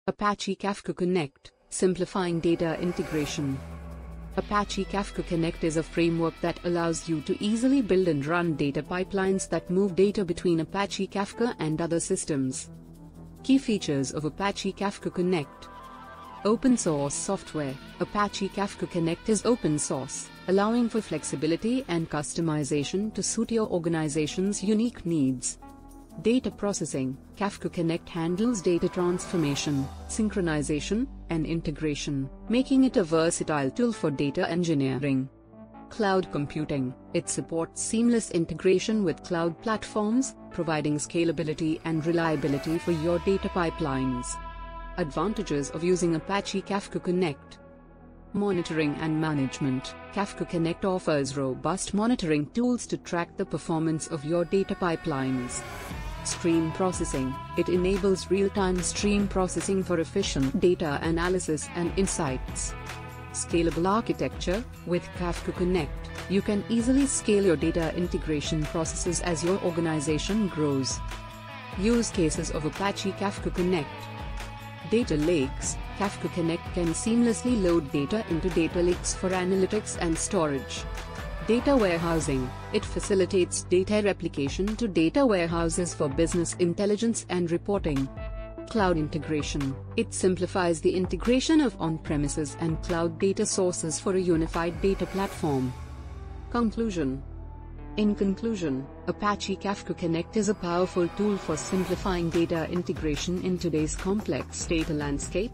Apache Kafka Connect, simplifying data integration. Apache Kafka Connect is a framework that allows you to easily build and run data pipelines that move data between Apache Kafka and other systems. Key features of Apache Kafka Connect. Open source software. Apache Kafka Connect is open source, allowing for flexibility and customization to suit your organization's unique needs. Data processing. Kafka Connect handles data transformation, synchronization, and integration, making it a versatile tool for data engineering. Cloud computing. It supports seamless integration with cloud platforms, providing scalability and reliability for your data pipelines. Advantages of using Apache Kafka Connect. Monitoring and management. Kafka Connect offers robust monitoring tools to track the performance of your data pipelines. Stream processing. It enables real-time stream processing for efficient data analysis and insights. Scalable architecture. With Kafka Connect, you can easily scale your data integration processes as your organization grows. Use cases of Apache Kafka Connect. Data lakes. Kafka Connect can seamlessly load data into data lakes for analytics and storage. Data warehousing. It facilitates data replication to data warehouses for business intelligence and reporting. Cloud integration. It simplifies the integration of on-premises and cloud data sources for a unified data platform. Conclusion. In conclusion, Apache Kafka Connect is a powerful tool for simplifying data integration in today's complex data landscape.